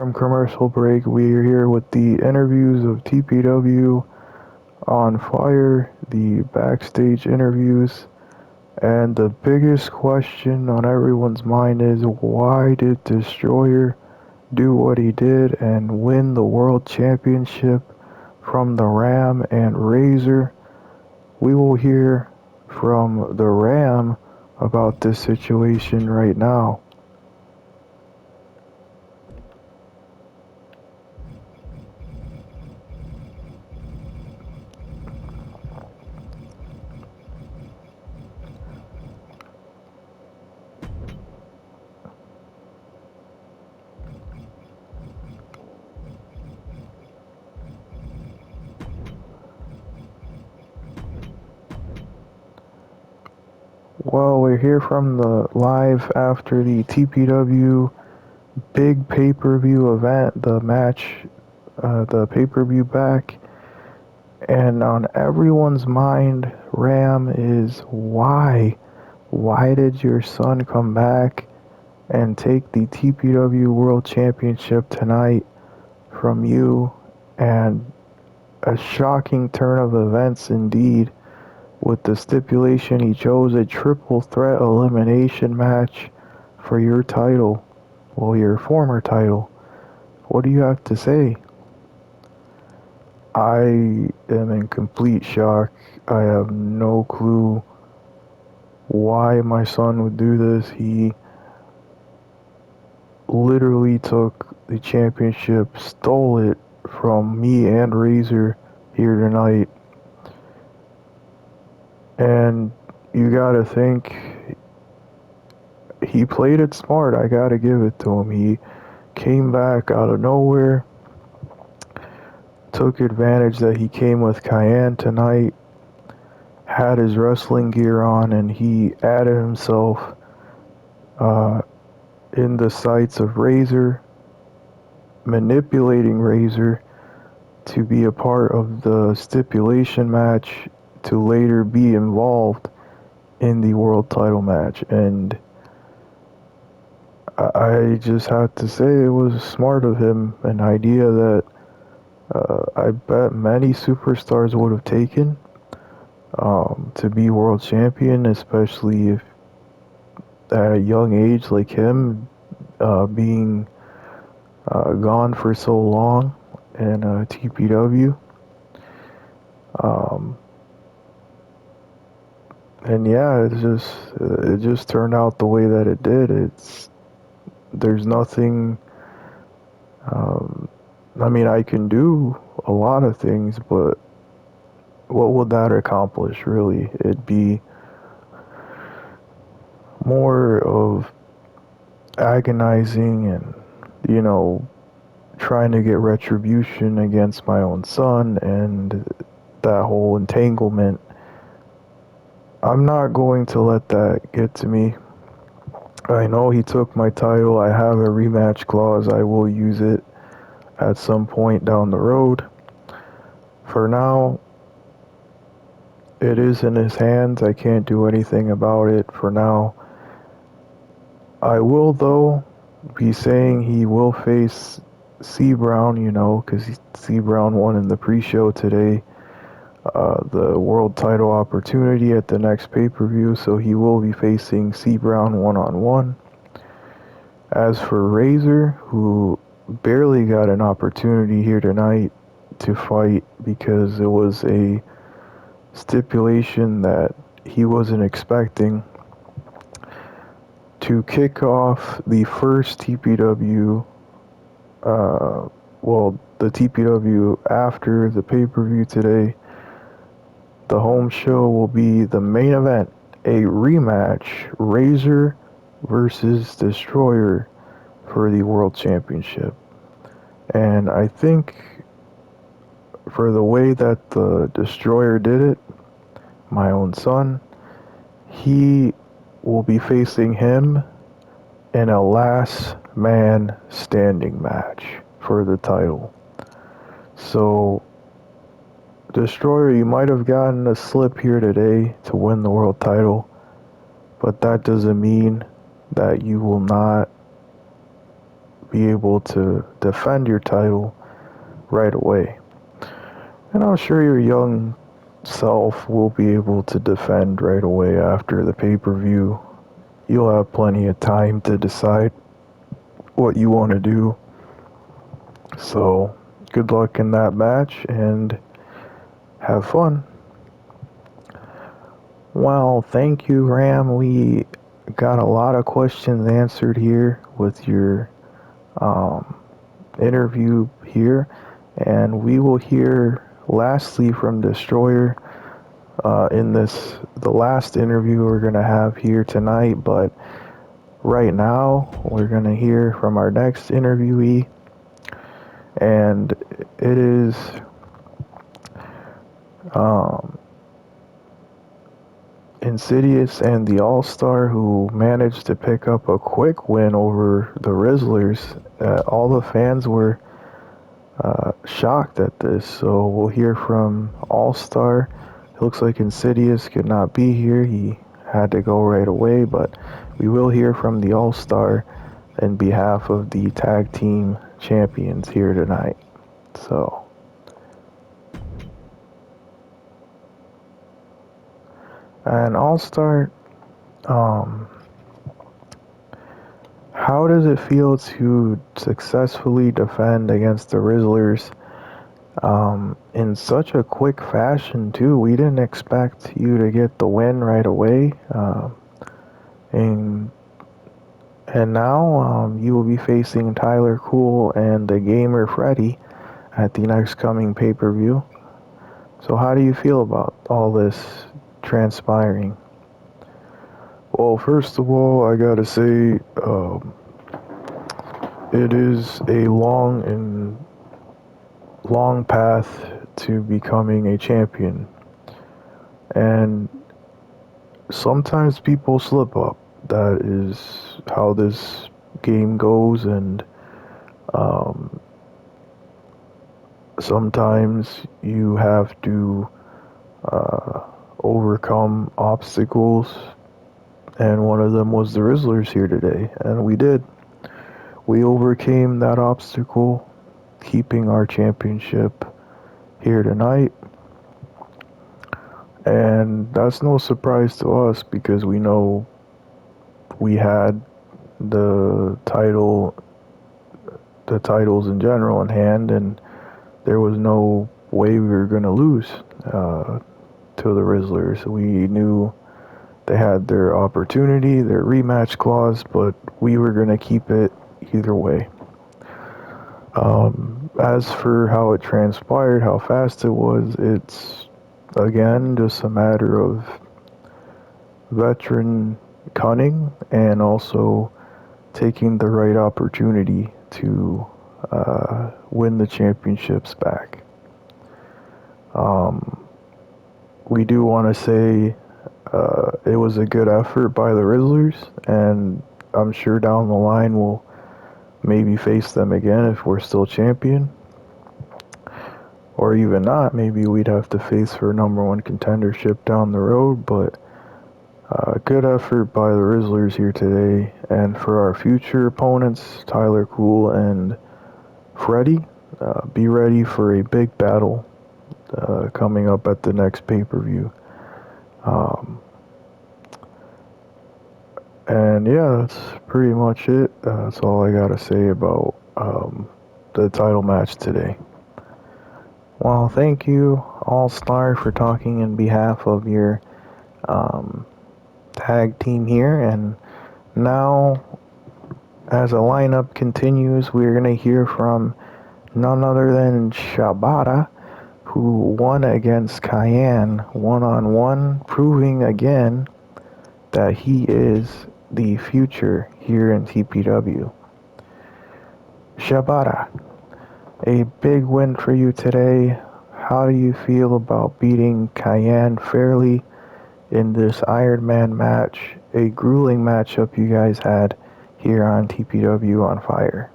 From commercial break, we are here with the interviews of TPW on Fire, the backstage interviews, and the biggest question on everyone's mind is why did Destroyer do what he did and win the World Championship from the Ram and Razor? We will hear from the Ram about this situation right now. Well, we're here from the live after the TPW big pay-per-view event, the match, the pay-per-view back, and on everyone's mind, Ram is why? Why did your son come back and take the TPW World Championship tonight from you? And a shocking turn of events indeed, with the stipulation he chose a triple threat elimination match for your title, well, your former title. What do you have to say? I am in complete shock. I have no clue why my son would do this. He literally took the championship, stole it from me and Razor here tonight. And you gotta think he played it smart. I gotta give it to him. He came back out of nowhere, took advantage that he came with Cayenne tonight, had his wrestling gear on, and he added himself uh, in the sights of Razor, manipulating Razor to be a part of the stipulation match to later be involved in the world title match. And I just have to say it was smart of him, an idea that I bet many superstars would have taken to be world champion, especially if at a young age like him, being gone for so long in TPW. Um, and yeah, it just turned out the way that it did. There's nothing. Um, I mean, I can do a lot of things, but what would that accomplish really? It'd be more of agonizing and, you know, trying to get retribution against my own son and that whole entanglement. I'm not going to let that get to me. I know he took my title. I have a rematch clause. I will use it at some point down the road. For now, it is in his hands. I can't do anything about it for now. I will, though, be saying he will face C. Brown, because C. Brown won in the pre-show today. The world title opportunity at the next pay-per-view, so he will be facing C. Brown one-on-one. As for Razor, who barely got an opportunity here tonight to fight because it was a stipulation that he wasn't expecting, to kick off the first TPW, the TPW after the pay-per-view today. The home show will be the main event, a rematch, Razor versus Destroyer for the World Championship. And I think for the way that the Destroyer did it, my own son, he will be facing him in a last man standing match for the title. So, Destroyer, you might have gotten a slip here today to win the world title, but that doesn't mean that you will not be able to defend your title right away. And I'm sure your young self will be able to defend right away after the pay-per-view. You'll have plenty of time to decide what you want to do. So, good luck in that match and have fun. Well, thank you, Ram. We got a lot of questions answered here with your um, interview here, and we will hear lastly from Destroyer in the last interview we're gonna have here tonight. But right now, we're gonna hear from our next interviewee, and it is um, Insidious and the All-Star, who managed to pick up a quick win over the Rizzlers. All the fans were shocked at this, so we'll hear from All-Star. It looks like Insidious could not be here. He had to go right away, but we will hear from the All-Star in behalf of the tag team champions here tonight. So, and All-Star, um, how does it feel to successfully defend against the Rizzlers in such a quick fashion too? We didn't expect you to get the win right away, and now you will be facing Tyler Cool and the Gamer Freddy at the next coming pay-per-view. So how do you feel about all this transpiring? Well, first of all, I gotta say, it is a long path to becoming a champion, and sometimes people slip up. That is how this game goes, and um, sometimes you have to uh, overcome obstacles, and one of them was the Rizzlers here today, and we did. We overcame that obstacle, keeping our championship here tonight, and that's no surprise to us because we know we had the titles in general in hand, and there was no way we were going to lose to the Rizzlers. We knew they had their opportunity, their rematch clause, but we were going to keep it either way. As for how it transpired, how fast it was, it's again just a matter of veteran cunning and also taking the right opportunity to win the championships back. We do want to say it was a good effort by the Rizzlers, and I'm sure down the line we'll maybe face them again if we're still champion. Or even not, maybe we'd have to face for number one contendership down the road, but good effort by the Rizzlers here today. And for our future opponents, Tyler Cool and Freddy, be ready for a big battle coming up at the next pay-per-view. And yeah, that's pretty much it. That's all I gotta say about the title match today. Well, thank you, All Star, for talking in behalf of your tag team here. And now, as a lineup continues, we're gonna hear from none other than Shibata, who won against Cayenne one-on-one, proving again that he is the future here in TPW. Shibata, a big win for you today. How do you feel about beating Cayenne fairly in this Iron Man match? A grueling matchup you guys had here on TPW on Fire.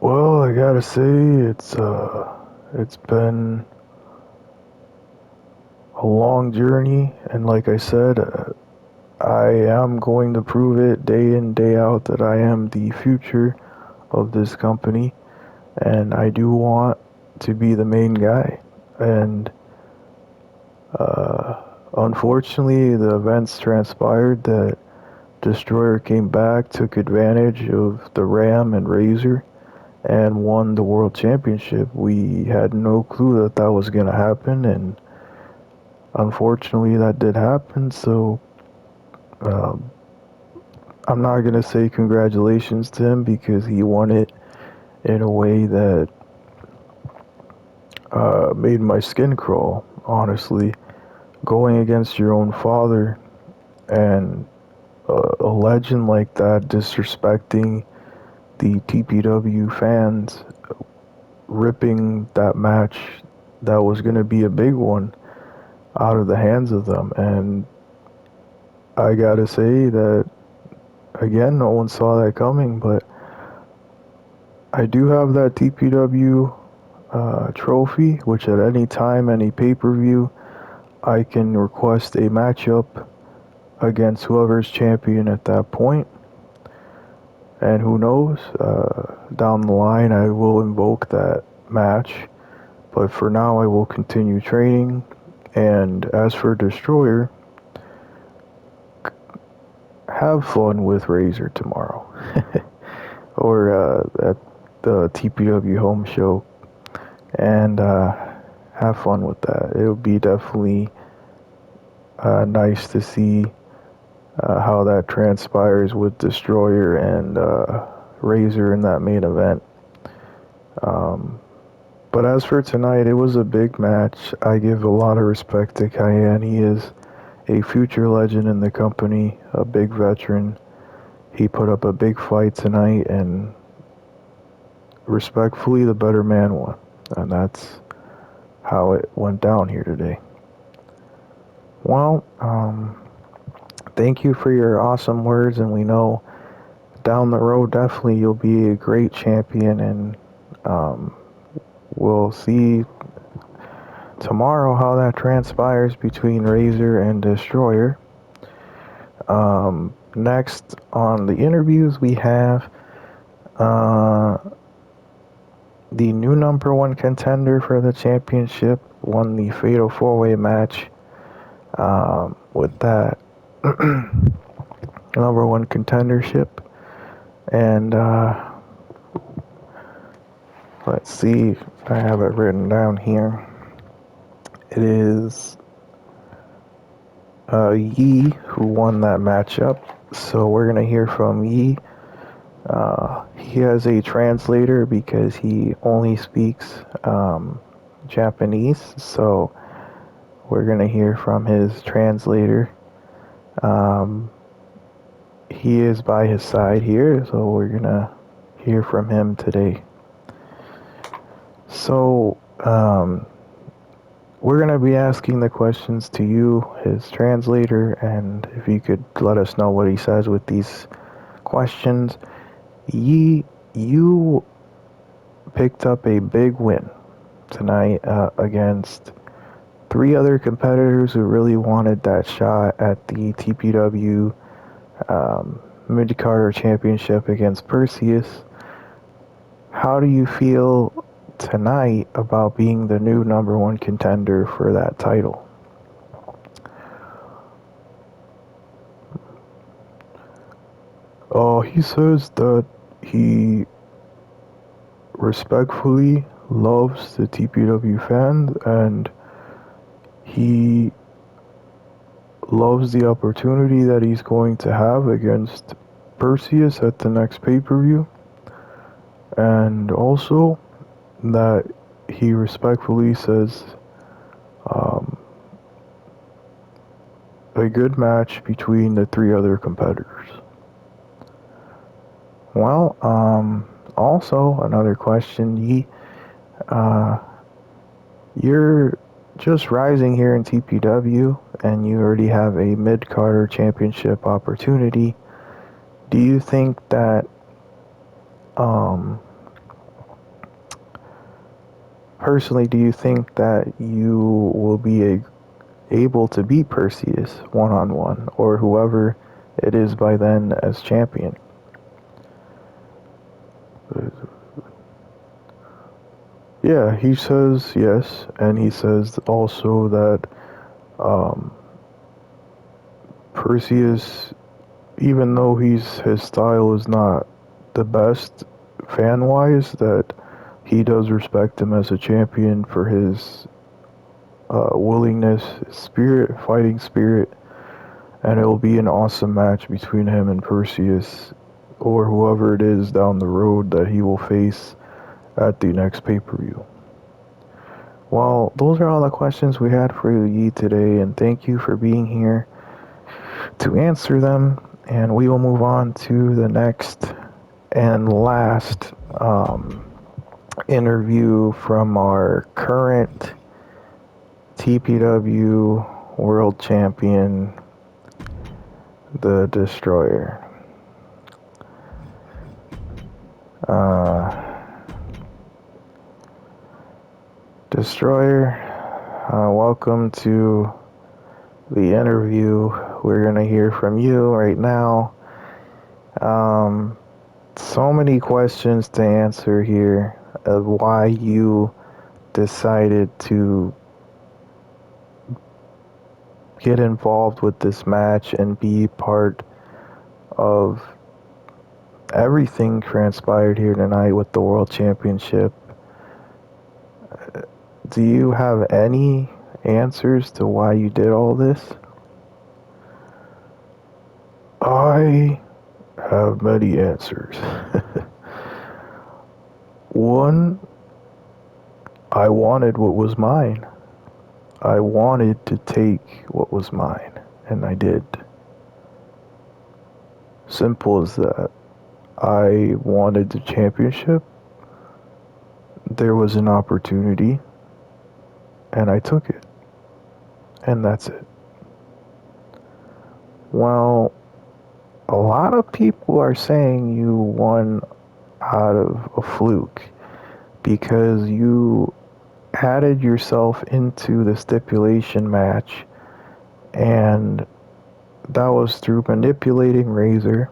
Well, I gotta say it's been a long journey, and like I said, I am going to prove it day in, day out that I am the future of this company, and I do want to be the main guy. And unfortunately, the events transpired that Destroyer came back, took advantage of the Ram and Razor, and won the World Championship. We had no clue that that was going to happen, and unfortunately, that did happen. So um, I'm not going to say congratulations to him because he won it in a way that made my skin crawl, honestly. Going against your own father and a legend like that disrespecting the TPW fans, ripping that match that was going to be a big one out of the hands of them. And I gotta say that, again, no one saw that coming, but I do have that TPW trophy, which at any time, any pay-per-view, I can request a matchup against whoever's champion at that point. And who knows, down the line I will invoke that match. But for now, I will continue training. And as for Destroyer, have fun with Razor tomorrow. Or at the TPW home show. And have fun with that. It'll be definitely nice to see how that transpires with Destroyer and Razor in that main event. Um, but as for tonight, it was a big match. I give a lot of respect to Cayenne. He is a future legend in the company, a big veteran. He put up a big fight tonight, and respectfully, the better man won. And that's how it went down here today. Well, thank you for your awesome words, and we know down the road definitely you'll be a great champion, and um, we'll see tomorrow how that transpires between Razor and Destroyer. Next on the interviews we have uh, the new number one contender for the championship won the Fatal 4-Way match with that number one contendership. And let's see, I have it written down here. It is Yi who won that matchup. So we're going to hear from Yi. He has a translator because he only speaks Japanese. So we're going to hear from his translator. He is by his side here, so we're going to hear from him today. So, we're going to be asking the questions to you, his translator, and if you could let us know what he says with these questions. You picked up a big win tonight against three other competitors who really wanted that shot at the TPW Mid-Carter Championship against Perseus. How do you feel tonight about being the new number one contender for that title? He says that he respectfully loves the TPW fans and he loves the opportunity that he's going to have against Perseus at the next pay-per-view, and also that he respectfully says a good match between the three other competitors. Well, also another question, you're just rising here in TPW and you already have a mid-Carter championship opportunity. Do you think that, personally, do you think that you will be able to beat Perseus one-on-one, or whoever it is by then as champion. Yeah, he says yes, and he says also that um, Perseus, even though his style is not the best fan-wise, that he does respect him as a champion for his willingness, spirit, fighting spirit, and it'll be an awesome match between him and Perseus, or whoever it is down the road that he will face at the next pay-per-view. Well, those are all the questions we had for you today, and thank you for being here to answer them. And we will move on to the next and last interview from our current TPW World Champion, the Destroyer. Destroyer, welcome to the interview. We're going to hear from you right now. So many questions to answer here of why you decided to get involved with this match and be part of everything transpired here tonight with the World Championship. Do you have any answers to why you did all this? I have many answers. One, I wanted what was mine. I wanted to take what was mine, and I did. Simple as that. I wanted the championship. There was an opportunity, and I took it. And that's it. Well, a lot of people are saying you won out of a fluke because you added yourself into the stipulation match, and that was through manipulating Razor,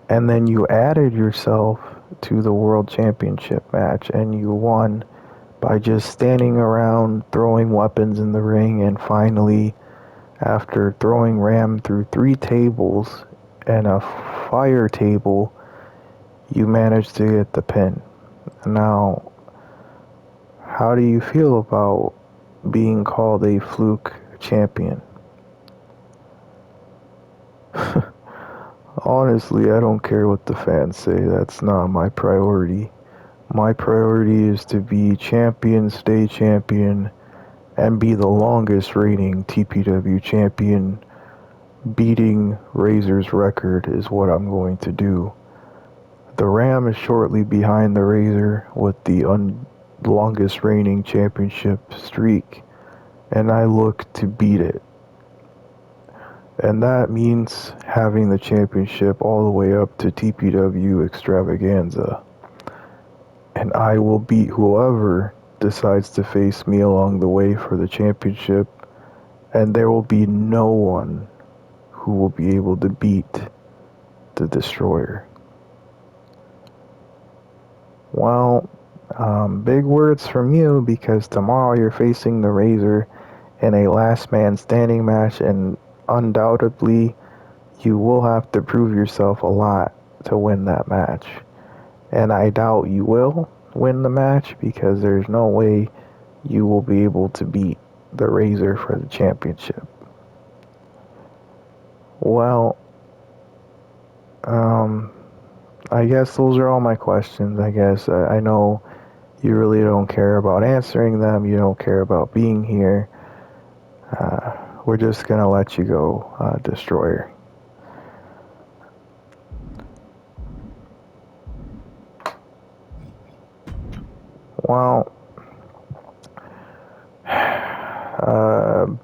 and then you added yourself to the World Championship match, and you won by just standing around throwing weapons in the ring, and finally, after throwing Ram through 3 tables and a fire table, you managed to get the pin. Now, how do you feel about being called a fluke champion? Honestly, I don't care what the fans say. That's not my priority. My priority is to be champion, stay champion, and be the longest reigning TPW champion. Beating Razor's record is what I'm going to do. The Ram is shortly behind the Razor with the longest reigning championship streak, and I look to beat it. And that means having the championship all the way up to TPW Extravaganza. And I will beat whoever decides to face me along the way for the championship, and there will be no one who will be able to beat the Destroyer. Well, big words from you, because tomorrow you're facing the Razor in a last man standing match, and undoubtedly you will have to prove yourself a lot to win that match. And I doubt you will win the match, because there's no way you will be able to beat the Razor for the championship. Well, I guess those are all my questions. I guess I know you really don't care about answering them. You don't care about being here. We're just gonna let you go, Destroyer. Well,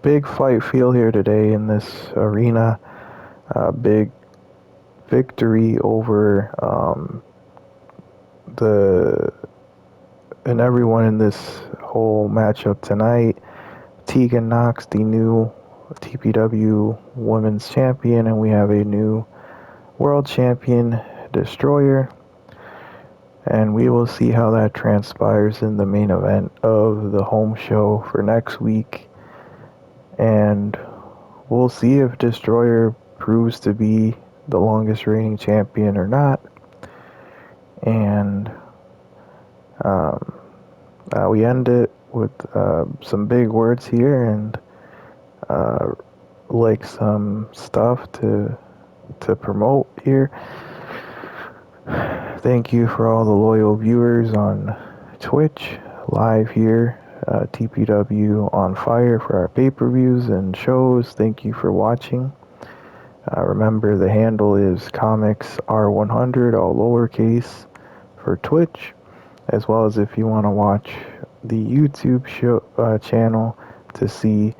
big fight feel here today in this arena. Big victory over and everyone in this whole matchup tonight. Tegan Knox, the new TPW Women's Champion, and we have a new World Champion, Destroyer. And we will see how that transpires in the main event of the home show for next week. And we'll see if Destroyer proves to be the longest reigning champion or not. And we end it with some big words here and like some stuff to promote here. Thank you for all the loyal viewers on Twitch, live here, TPW on fire for our pay-per-views and shows. Thank you for watching. Remember, the handle is comics R100, all lowercase, for Twitch, as well as if you want to watch the YouTube channel to see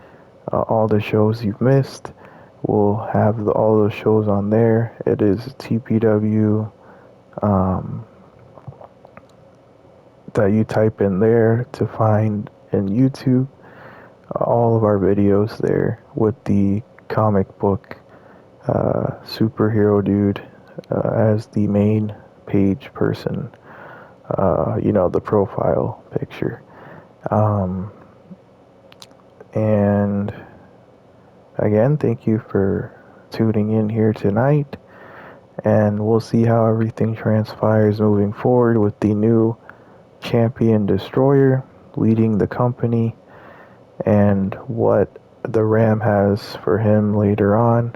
all the shows you've missed. We'll have all those shows on there. It is TPW that you type in there to find in YouTube all of our videos there with the comic book superhero dude as the main page person, the profile picture. And again, thank you for tuning in here tonight, and we'll see how everything transpires moving forward with the new Champion Destroyer leading the company and what the Ram has for him later on.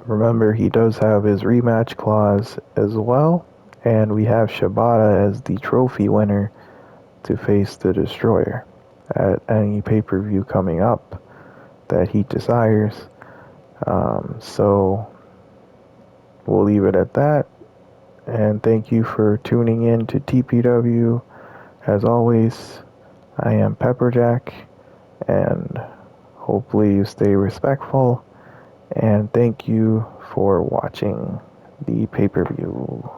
Remember, he does have his rematch clause as well, and we have Shibata as the trophy winner to face the Destroyer at any pay-per-view coming up that he desires. So we'll leave it at that, and thank you for tuning in to TPW. As always, I am Pepperjack, and hopefully you stay respectful, and thank you for watching the pay-per-view.